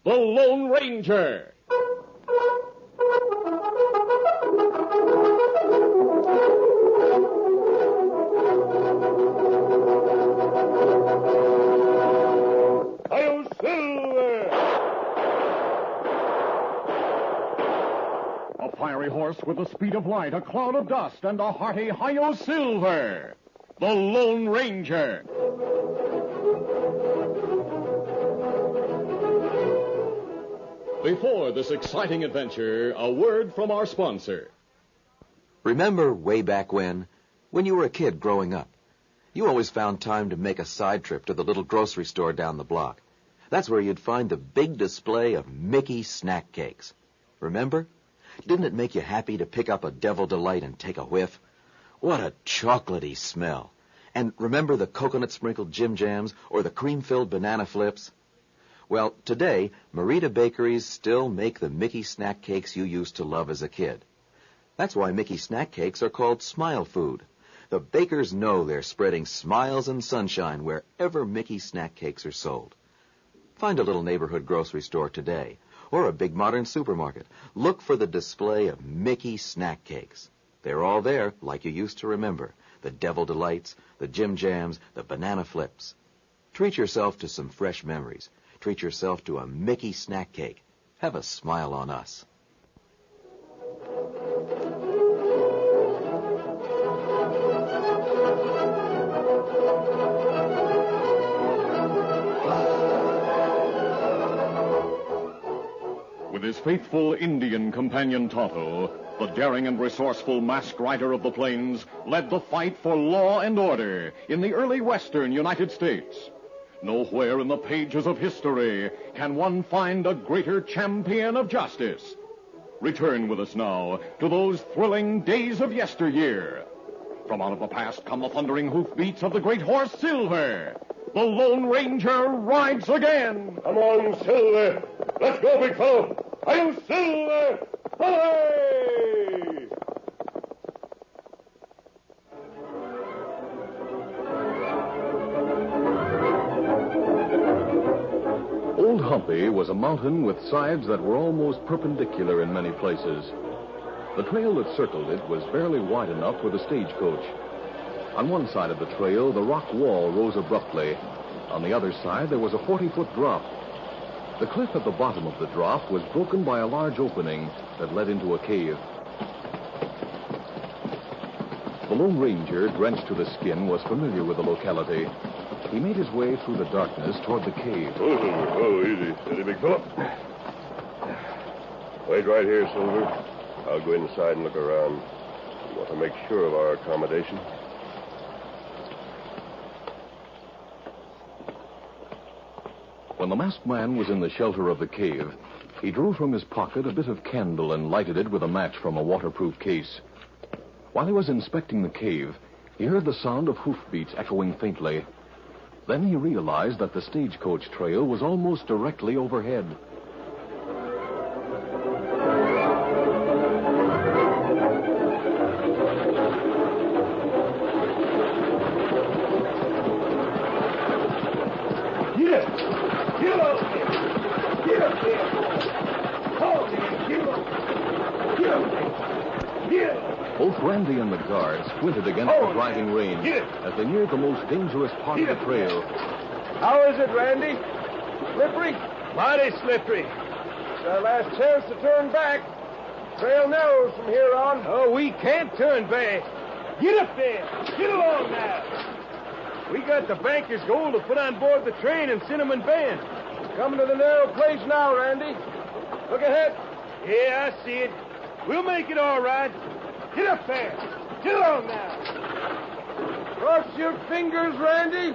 the Lone Ranger. Hi-yo, Silver! A fiery horse with the speed of light, a cloud of dust, and a hearty Hi-yo, Silver! The Lone Ranger. Before this exciting adventure, a word from our sponsor. Remember way back when you were a kid growing up, you always found time to make a side trip to the little grocery store down the block. That's where you'd find the big display of Mickey snack cakes. Remember? Didn't it make you happy to pick up a Devil Delight and take a whiff? What a chocolatey smell. And remember the coconut-sprinkled Jim Jams or the cream-filled banana flips? Well, today, Merita bakeries still make the Mickey snack cakes you used to love as a kid. That's why Mickey snack cakes are called Smile Food. The bakers know they're spreading smiles and sunshine wherever Mickey snack cakes are sold. Find a little neighborhood grocery store today, or a big modern supermarket. Look for the display of Mickey snack cakes. They're all there, like you used to remember. The Devil Delights, the Jim Jams, the banana flips. Treat yourself to some fresh memories. Treat yourself to a Mickey snack cake. Have a smile on us. With his faithful Indian companion Tonto, the daring and resourceful masked rider of the plains led the fight for law and order in the early western United States. Nowhere in the pages of history can one find a greater champion of justice. Return with us now to those thrilling days of yesteryear. From out of the past come the thundering hoofbeats of the great horse Silver. The Lone Ranger rides again. Come on, Silver. Let's go, big fellow. Hi-yo, Silver! Hooray! Old Humpy was a mountain with sides that were almost perpendicular in many places. The trail that circled it was barely wide enough for the stagecoach. On one side of the trail, the rock wall rose abruptly. On the other side, there was a 40-foot drop. The cliff at the bottom of the drop was broken by a large opening that led into a cave. The Lone Ranger, drenched to the skin, was familiar with the locality. He made his way through the darkness toward the cave. Oh, easy. Steady, big fella. Wait right here, Silver. I'll go inside and look around. We want to make sure of our accommodation. When the masked man was in the shelter of the cave, he drew from his pocket a bit of candle and lighted it with a match from a waterproof case. While he was inspecting the cave, he heard the sound of hoofbeats echoing faintly. Then he realized that the stagecoach trail was almost directly overhead. Both Randy and the guard squinted against the driving rain as they neared the most dangerous part of the trail. How is it, Randy? Slippery? Mighty slippery. It's our last chance to turn back. Trail narrows from here on. Oh, we can't turn back. Get up there. Get along now. We got the banker's gold to put on board the train in Cinnamon Bend. Coming to the narrow place now, Randy. Look ahead. Yeah, I see it. We'll make it all right. Get up there. Get along now. Cross your fingers, Randy.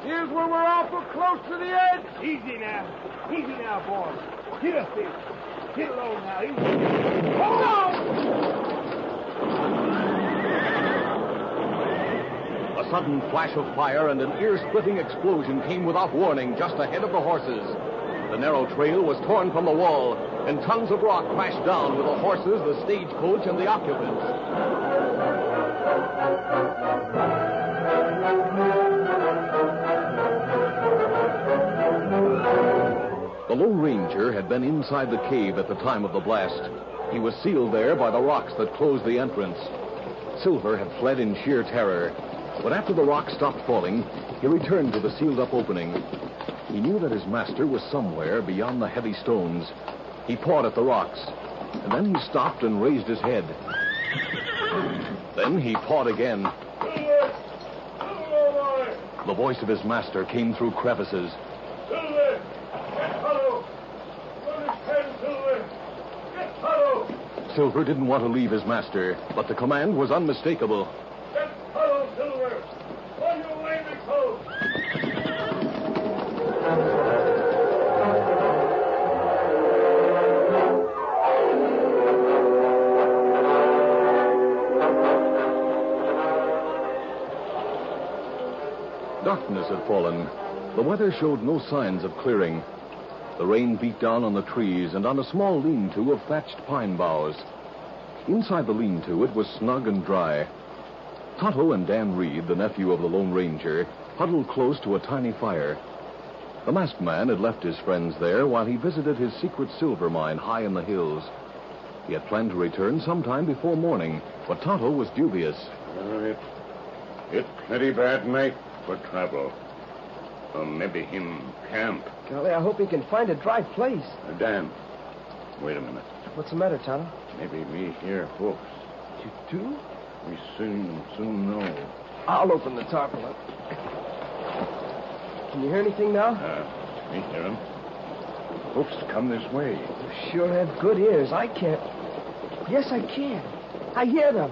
Here's where we're awful close to the edge. Easy now. Easy now, boys. Get up there. Get along now. Easy. Hold on! A sudden flash of fire and an ear-splitting explosion came without warning just ahead of the horses. The narrow trail was torn from the wall, and tons of rock crashed down with the horses, the stagecoach, and the occupants. The Lone Ranger had been inside the cave at the time of the blast. He was sealed there by the rocks that closed the entrance. Silver had fled in sheer terror. But after the rocks stopped falling, he returned to the sealed-up opening. He knew that his master was somewhere beyond the heavy stones. He pawed at the rocks, and then he stopped and raised his head. Then he pawed again. Silver! Silver, The voice of his master came through crevices. Silver! Get Tonto! Run his head, Silver! Get Tonto! Silver didn't want to leave his master, but the command was unmistakable. Get Tonto, Silver! On your way, Mixo! Darkness had fallen. The weather showed no signs of clearing. The rain beat down on the trees and on a small lean-to of thatched pine boughs. Inside the lean-to, it was snug and dry. Tonto and Dan Reed, the nephew of the Lone Ranger, huddled close to a tiny fire. The masked man had left his friends there while he visited his secret silver mine high in the hills. He had planned to return sometime before morning, but Tonto was dubious. It's pretty bad night for travel. Or maybe him camp. Golly, I hope he can find a dry place. Dan, wait a minute. What's the matter, Tonto? Maybe we hear hoofs. You do? We soon know. I'll open the tarpaulin. Can you hear anything now? We hear him. Hoofs come this way. You sure have good ears. I can't. Yes, I can. I hear them.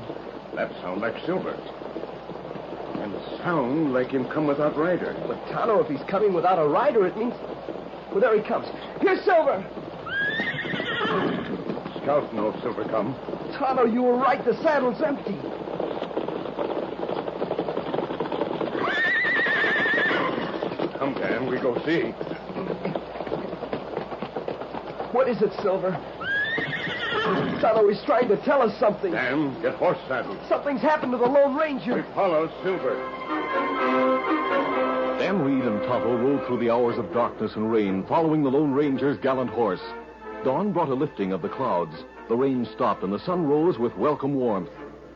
That sound like Silver. And sound like him come without rider. But Tonto, if he's coming without a rider, it means... Well, there he comes. Here's Silver. Scout knows Silver come. Tonto, you were right. The saddle's empty. Come, Dan, we go see. What is it, Silver? Tonto, he's trying to tell us something. Dan, get horse saddled. Something's happened to the Lone Ranger. We follow Silver. Dan Reed and Tonto rode through the hours of darkness and rain, following the Lone Ranger's gallant horse. Dawn brought a lifting of the clouds. The rain stopped, and the sun rose with welcome warmth.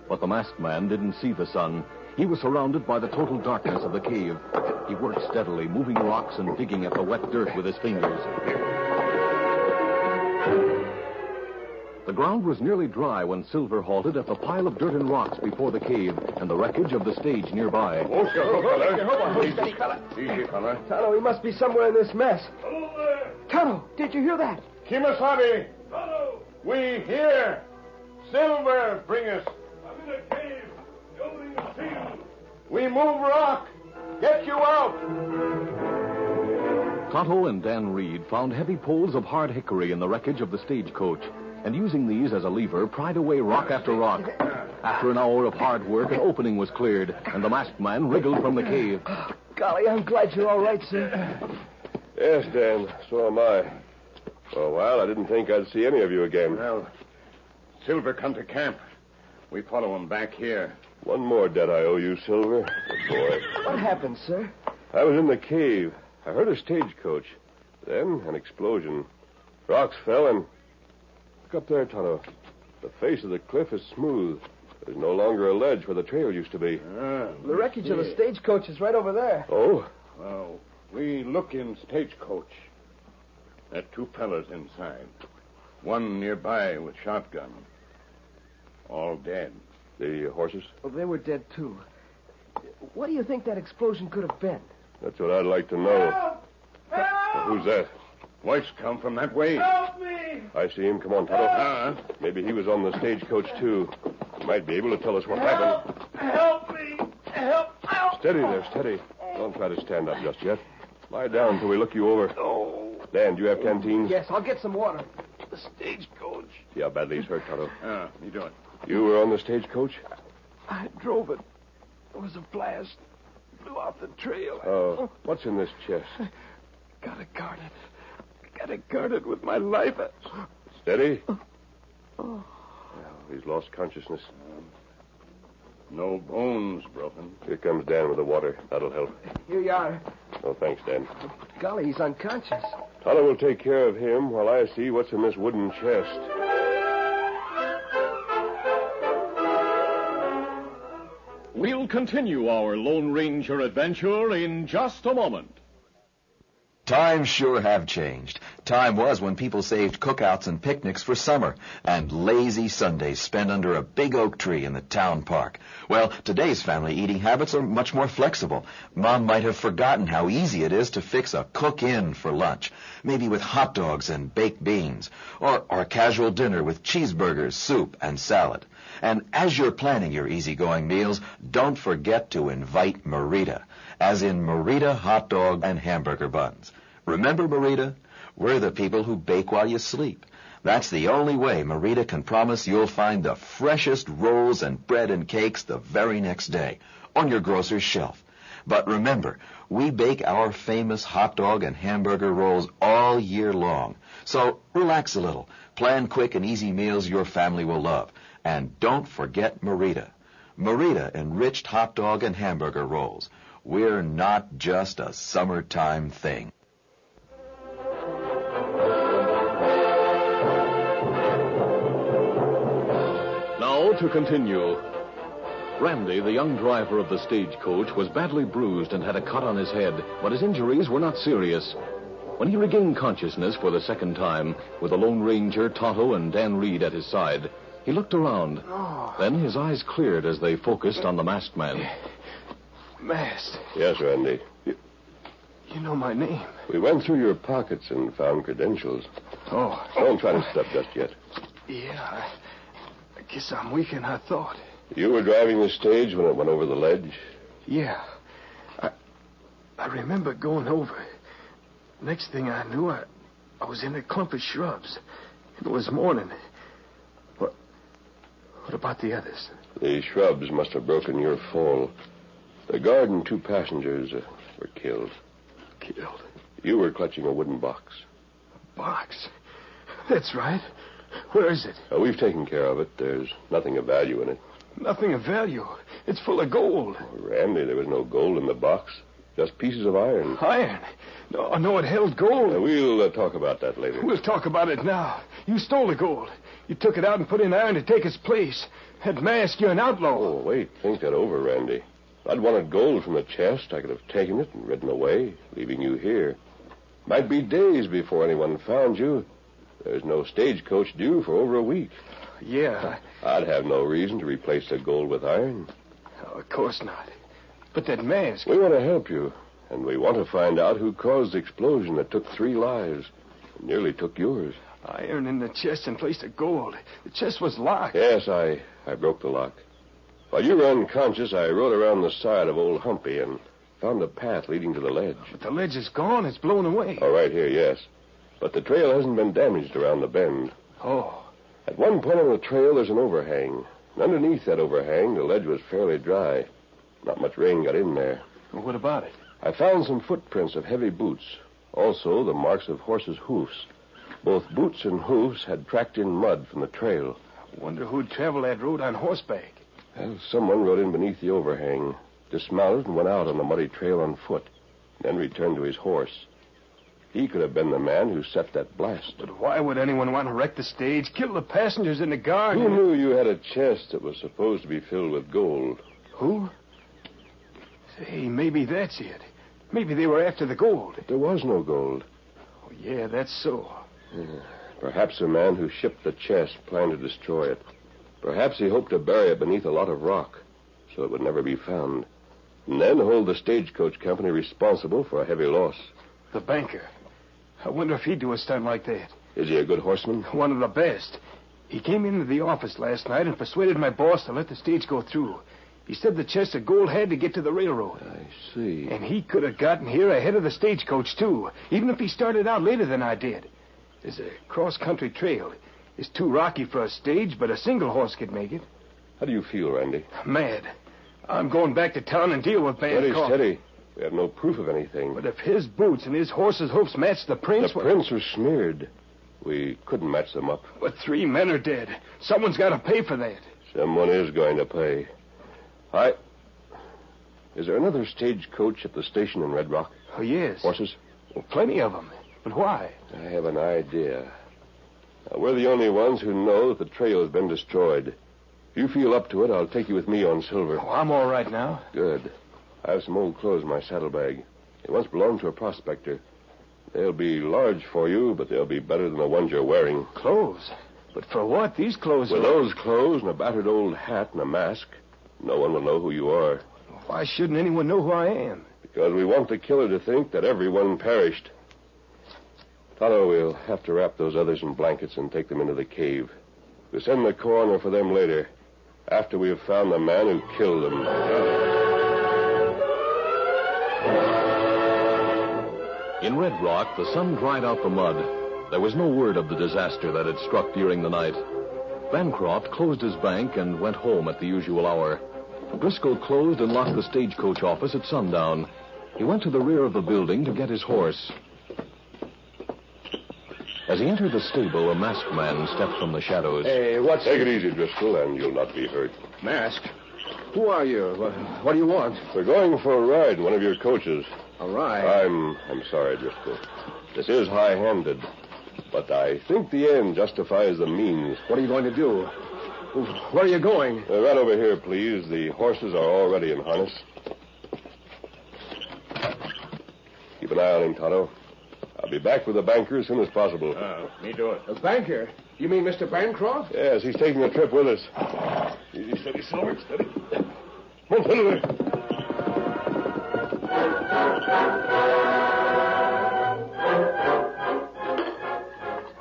But the masked man didn't see the sun. He was surrounded by the total darkness of the cave. He worked steadily, moving rocks and digging at the wet dirt with his fingers. The ground was nearly dry when Silver halted at the pile of dirt and rocks before the cave and the wreckage of the stage nearby. Oh, fella. Steady, fella. Easy, fella. Tonto, he must be somewhere in this mess. Silver! Tonto, did you hear that? Kimasabi, Tonto! we hear. Silver, bring us. I'm in a cave. The opening is sealed. We move rock. Get you out. Tonto and Dan Reed found heavy poles of hard hickory in the wreckage of the stagecoach, and using these as a lever, pried away rock after rock. After an hour of hard work, an opening was cleared, and the masked man wriggled from the cave. Golly, I'm glad you're all right, sir. Yes, Dan, so am I. For a while, I didn't think I'd see any of you again. Well, Silver come to camp. We follow him back here. One more debt I owe you, Silver. Good boy. What happened, sir? I was in the cave. I heard a stagecoach. Then, an explosion. Rocks fell and... Look up there, Tonto. The face of the cliff is smooth. There's no longer a ledge where the trail used to be. The wreckage of the stagecoach is right over there. Oh? Well, we look in stagecoach. There are two fellas inside. One nearby with shotgun. All dead. The horses? Well, they were dead, too. What do you think that explosion could have been? That's what I'd like to know. Help! Help! Who's that? Voice come from that way. Help me! I see him. Come on, Tonto. Maybe he was on the stagecoach, too. He might be able to tell us what happened. Help me! Help! Help! Steady there, steady. Don't try to stand up just yet. Lie down till we look you over. Dan, do you have canteens? Yes, I'll get some water. The stagecoach. See how badly he's hurt, Tonto. You do it. You were on the stagecoach? I drove it. There was a blast. Blew out the trail. Oh, what's in this chest? Gotta guard it. Gotta guard it with my life. Steady. Well, he's lost consciousness. No bones broken. Here comes Dan with the water. That'll help. Here you are. Oh, thanks, Dan. Golly, he's unconscious. Tonto will take care of him while I see what's in this wooden chest. We'll continue our Lone Ranger adventure in just a moment. Times sure have changed. Time was when people saved cookouts and picnics for summer and lazy Sundays spent under a big oak tree in the town park. Well, today's family eating habits are much more flexible. Mom might have forgotten how easy it is to fix a cook-in for lunch, maybe with hot dogs and baked beans, or a casual dinner with cheeseburgers, soup, and salad. And as you're planning your easygoing meals, don't forget to invite Marita, as in Marita hot dog and hamburger buns. Remember Marita? We're the people who bake while you sleep. That's the only way Marita can promise you'll find the freshest rolls and bread and cakes the very next day on your grocer's shelf. But remember, we bake our famous hot dog and hamburger rolls all year long. So relax a little. Plan quick and easy meals your family will love. And don't forget Marita. Marita enriched hot dog and hamburger rolls. We're not just a summertime thing. Now to continue. Randy, the young driver of the stagecoach, was badly bruised and had a cut on his head, but his injuries were not serious. When he regained consciousness for the second time, with the Lone Ranger, Tonto, and Dan Reed at his side, he looked around. Then his eyes cleared as they focused on the masked man. Masked. Yes, Randy. You know my name. We went through your pockets and found credentials. Oh. Don't try to sit up just yet. Yeah, I guess I'm weaker than I thought. You were driving the stage when it went over the ledge? Yeah. I remember going over. Next thing I knew, I was in a clump of shrubs. It was morning. What about the others? The shrubs must have broken your fall. The guard and 2 passengers were killed. Killed? You were clutching a wooden box. A box? That's right. Where is it? We've taken care of it. There's nothing of value in it. Nothing of value. It's full of gold. Oh, Randy, there was no gold in the box. Just pieces of iron. Iron? No, it held gold. We'll talk about that later. We'll talk about it now. You stole the gold. You took it out and put in iron to take its place. That mask, you're an outlaw. Oh, wait. Think that over, Randy. If I'd wanted gold from the chest, I could have taken it and ridden away, leaving you here. Might be days before anyone found you. There's no stagecoach due for over a week. Yeah. I'd have no reason to replace the gold with iron. Oh, of course not. But that mask... We want to help you, and we want to find out who caused the explosion that took 3 lives and nearly took yours. Iron in the chest in place of gold. The chest was locked. Yes, I broke the lock. While you were unconscious, I rode around the side of Old Humpy and found a path leading to the ledge. But the ledge is gone. It's blown away. Oh, right here, yes. But the trail hasn't been damaged around the bend. Oh. At one point on the trail, there's an overhang. And underneath that overhang, the ledge was fairly dry. Not much rain got in there. Well, what about it? I found some footprints of heavy boots. Also, the marks of horses' hoofs. Both boots and hoofs had tracked in mud from the trail. I wonder who'd travel that road on horseback. Well, someone rode in beneath the overhang, dismounted and went out on the muddy trail on foot, then returned to his horse. He could have been the man who set that blast. But why would anyone want to wreck the stage, kill the passengers in the guard? Who knew you had a chest that was supposed to be filled with gold? Who? Say, maybe that's it. Maybe they were after the gold. But there was no gold. Oh, yeah, that's so. Perhaps the man who shipped the chest planned to destroy it. Perhaps he hoped to bury it beneath a lot of rock, so it would never be found. And then hold the stagecoach company responsible for a heavy loss. The banker. I wonder if he'd do a stunt like that. Is he a good horseman? One of the best. He came into the office last night and persuaded my boss to let the stage go through. He said the chest of gold had to get to the railroad. I see. And he could have gotten here ahead of the stagecoach, too, even if he started out later than I did. There's a cross-country trail. It's too rocky for a stage, but a single horse could make it. How do you feel, Randy? Mad. I'm going back to town and deal with bad coffee. Steady. We have no proof of anything. But if his boots and his horse's hoofs match the prints... The prints are smeared. We couldn't match them up. But 3 men are dead. Someone's got to pay for that. Someone is going to pay. Is there another stagecoach at the station in Red Rock? Oh, yes. Horses? Well, plenty of them. But why? I have an idea. Now, we're the only ones who know that the trail has been destroyed. If you feel up to it, I'll take you with me on Silver. Oh, I'm all right now. Good. I have some old clothes in my saddlebag. They once belonged to a prospector. They'll be large for you, but they'll be better than the ones you're wearing. Clothes? But for what? These clothes With are... those clothes and a battered old hat and a mask, no one will know who you are. Why shouldn't anyone know who I am? Because we want the killer to think that everyone perished. Tonto, we'll have to wrap those others in blankets and take them into the cave. We'll send the coroner for them later, after we have found the man who killed them. In Red Rock, the sun dried out the mud. There was no word of the disaster that had struck during the night. Bancroft closed his bank and went home at the usual hour. Driscoll closed and locked the stagecoach office at sundown. He went to the rear of the building to get his horse. As he entered the stable, a masked man stepped from the shadows. Hey, what's... Take it easy, Driscoll, and you'll not be hurt. Masked? Who are you? What do you want? We're going for a ride in one of your coaches. A ride? I'm sorry, Driscoll. This is high-handed, but I think the end justifies the means. What are you going to do? Where are you going? Right over here, please. The horses are already in harness. Keep an eye on him, Tonto. I'll be back with the banker as soon as possible. Me do it. A banker? You mean Mr. Bancroft? Yes, he's taking a trip with us. Easy, steady, Silver, steady. Come on, Silver.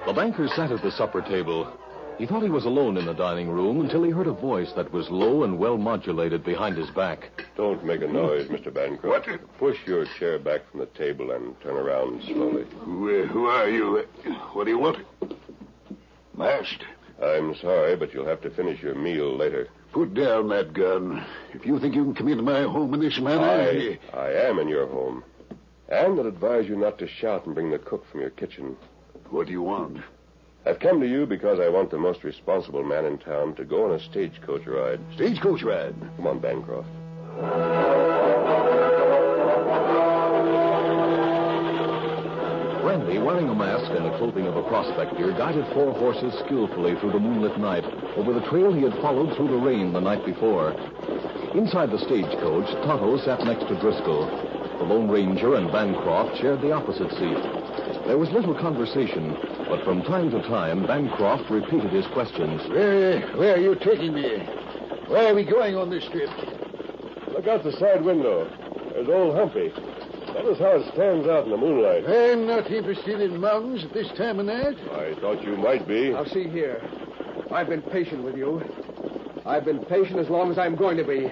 The banker sat at the supper table. He thought he was alone in the dining room until he heard a voice that was low and well modulated behind his back. Don't make a noise, Mr. Bancroft. What? Push your chair back from the table and turn around slowly. Who are you? What do you want? Masked. I'm sorry, but you'll have to finish your meal later. Put down that gun. If you think you can come into my home in this manner... I am in your home. And I'd advise you not to shout and bring the cook from your kitchen. What do you want? I've come to you because I want the most responsible man in town to go on a stagecoach ride. Stagecoach ride? Come on, Bancroft. Randy, wearing a mask and the clothing of a prospector, guided 4 horses skillfully through the moonlit night over the trail he had followed through the rain the night before. Inside the stagecoach, Tonto sat next to Driscoll. The Lone Ranger and Bancroft shared the opposite seat. There was little conversation, but from time to time, Bancroft repeated his questions. Where are you taking me? Where are we going on this trip? Look out the side window. There's old Humpy. Notice how it stands out in the moonlight. I'm not interested in mountains at this time of night. I thought you might be. Now, see here. I've been patient with you. I've been patient as long as I'm going to be.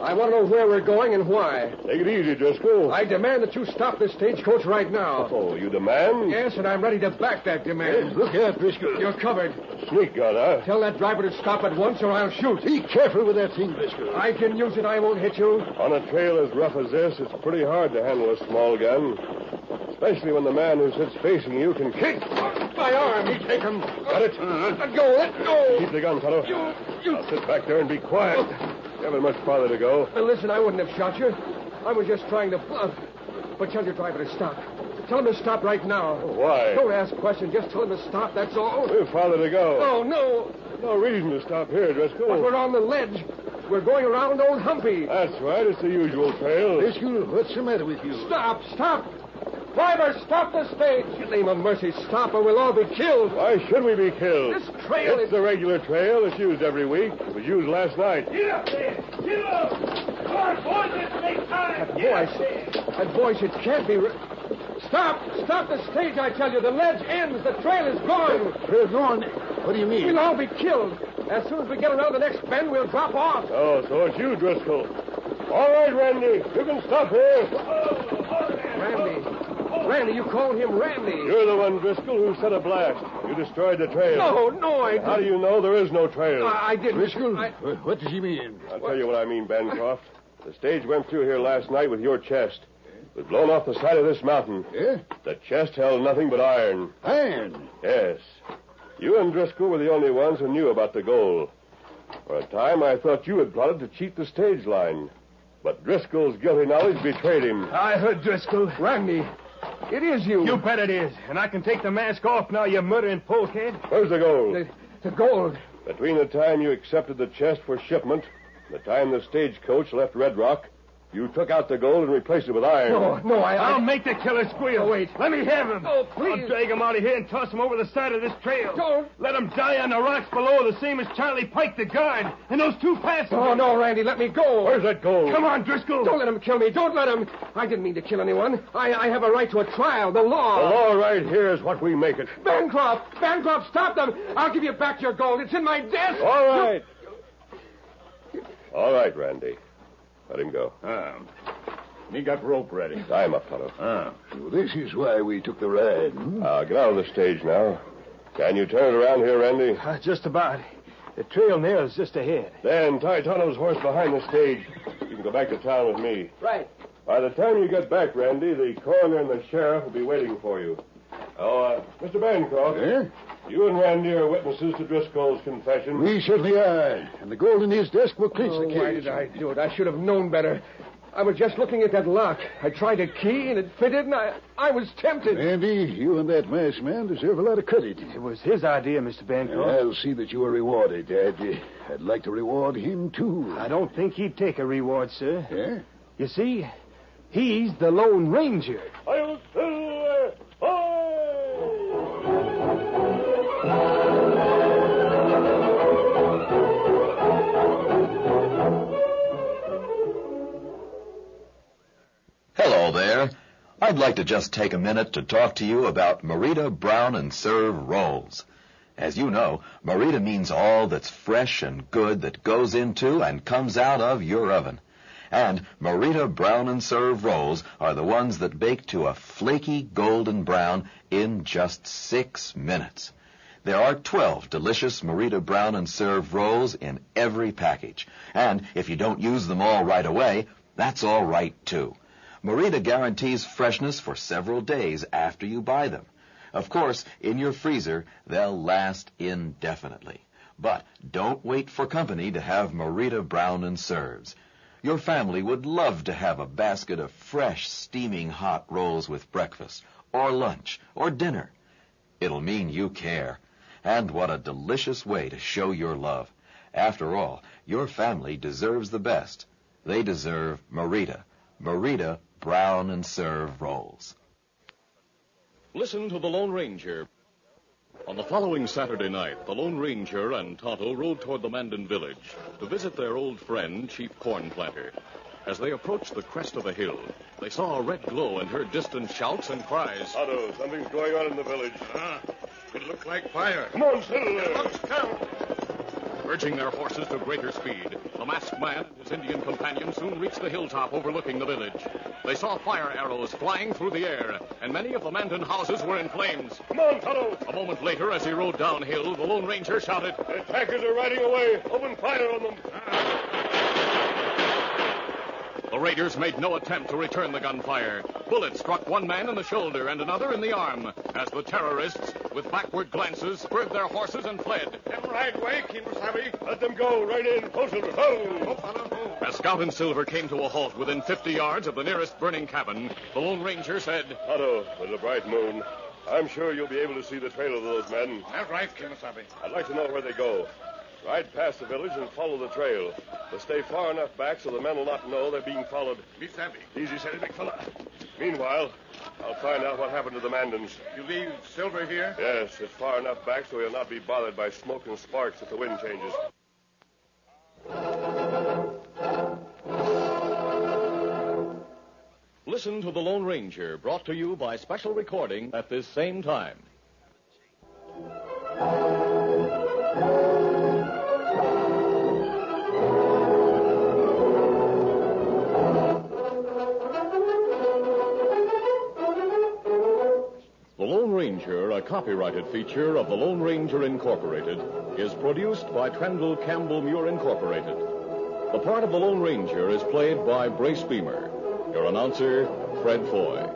I want to know where we're going and why. Take it easy, Driscoll. I demand that you stop this stagecoach right now. Oh, you demand? Yes, and I'm ready to back that demand. Look out, Driscoll. You're covered. Sneak gun, huh? Tell that driver to stop at once or I'll shoot. Be careful with that thing, Driscoll. I can use it. I won't hit you. On a trail as rough as this, it's pretty hard to handle a small gun. Especially when the man who sits facing you can kick. My arm. You take him. Got it? Let go. Let go. Keep the gun, Tonto. Now sit back there and be quiet. You haven't much farther to go. Listen, I wouldn't have shot you. I was just trying to bluff. But tell your driver to stop. Tell him to stop right now. Why? Don't ask questions. Just tell him to stop, that's all. We've farther to go. Oh, no. No reason to stop here, Driscoll. But we're on the ledge. We're going around old Humpy. That's right. It's the usual trail. Driscoll, what's the matter with you? Stop. Driver, stop the stage. In the name of mercy, stop or we'll all be killed. Why should we be killed? This trail It's the regular trail. It's used every week. It was used last night. Get up there! Get up! Come on, boys, let's make time! That voice, it can't be... Stop the stage, I tell you. The ledge ends. The trail is gone. We're gone. What do you mean? We'll all be killed. As soon as we get around the next bend, we'll drop off. Oh, so it's you, Driscoll. All right, Randy. You can stop here. Randy, you call him Randy. You're the one, Driscoll, who set a blast. You destroyed the trail. No, I didn't. How do you know there is no trail? I didn't. Driscoll, what does he mean? I'll tell you what I mean, Bancroft. The stage went through here last night with your chest. It was blown off the side of this mountain. Yeah? The chest held nothing but iron. Iron? Yes. You and Driscoll were the only ones who knew about the gold. For a time, I thought you had plotted to cheat the stage line. But Driscoll's guilty knowledge betrayed him. I heard Driscoll. Randy, It is you. You bet it is. And I can take the mask off now, you murdering polecat. Where's the gold? The gold. Between the time you accepted the chest for shipment and the time the stagecoach left Red Rock, you took out the gold and replaced it with iron. No, I'll make the killer squeal. Oh, wait. Let me have him. Oh, please. I'll drag him out of here and toss him over the side of this trail. Don't. Let him die on the rocks below, the same as Charlie Pike, the guard, and those two passengers. Oh, no, Randy, let me go. Where's that gold? Come on, Driscoll. Don't let him kill me. Don't let him. I didn't mean to kill anyone. I have a right to a trial. The law. The law right here is what we make it. Bancroft, stop them. I'll give you back your gold. It's in my desk. All right. All right, Randy. Let him go. Me got rope ready. Tie him up, Tonto. So this is why we took the ride. Get out of the stage now. Can you turn it around here, Randy? Just about. The trail there is just ahead. Then tie Tonto's horse behind the stage. You can go back to town with me. Right. By the time you get back, Randy, the coroner and the sheriff will be waiting for you. Oh, Mr. Bancroft. Eh? You and Randy are witnesses to Driscoll's confession. We certainly are. And the gold in his desk will clinch the case. Why did I do it? I should have known better. I was just looking at that lock. I tried a key, and it fitted, and I was tempted. Andy, you and that masked man deserve a lot of credit. It was his idea, Mr. Bancroft. I'll see that you are rewarded. I'd like to reward him, too. I don't think he'd take a reward, sir. Yeah? You see, he's the Lone Ranger. Hello there. I'd like to just take a minute to talk to you about Merita Brown and Serve rolls. As you know, Merita means all that's fresh and good that goes into and comes out of your oven. And Merita Brown and Serve rolls are the ones that bake to a flaky golden brown in just 6 minutes. There are 12 delicious Merita Brown and Serve rolls in every package. And if you don't use them all right away, that's all right, too. Merita guarantees freshness for several days after you buy them. Of course, in your freezer, they'll last indefinitely. But don't wait for company to have Merita Brown and Serves. Your family would love to have a basket of fresh, steaming hot rolls with breakfast, or lunch, or dinner. It'll mean you care. And what a delicious way to show your love. After all, your family deserves the best. They deserve Merita. Merita Brown and Serve rolls. Listen to the Lone Ranger. On the following Saturday night, the Lone Ranger and Tonto rode toward the Mandan village to visit their old friend, Chief Corn Planter. As they approached the crest of a hill, they saw a red glow and heard distant shouts and cries. Tonto, something's going on in the village. It looked like fire. Come on, settle there. Let's count. Urging their horses to greater speed, the masked man and his Indian companion soon reached the hilltop overlooking the village. They saw fire arrows flying through the air, and many of the Mandan houses were in flames. Come on, Tonto. A moment later, as he rode downhill, the Lone Ranger shouted, The attackers are riding away. Open fire on them. The raiders made no attempt to return the gunfire. Bullets struck one man in the shoulder and another in the arm, as the terrorists, with backward glances, spurred their horses and fled. Them right way, Kimasabi. Let them go. Right in. Closer. Ho! As Scout and Silver came to a halt within 50 yards of the nearest burning cabin, the Lone Ranger said, Tonto, with a bright moon, I'm sure you'll be able to see the trail of those men. That's right, Kimasabi. I'd like to know where they go. Ride past the village and follow the trail. But stay far enough back so the men will not know they're being followed. Me savvy. Easy, steady, big fella. Meanwhile, I'll find out what happened to the Mandans. You leave Silver here? Yes, it's far enough back so he'll not be bothered by smoke and sparks if the wind changes. Listen to the Lone Ranger, brought to you by special recording at this same time. The Lone Ranger, a copyrighted feature of the Lone Ranger Incorporated, is produced by Trendle Campbell Muir Incorporated. The part of the Lone Ranger is played by Brace Beamer. Your announcer, Fred Foy.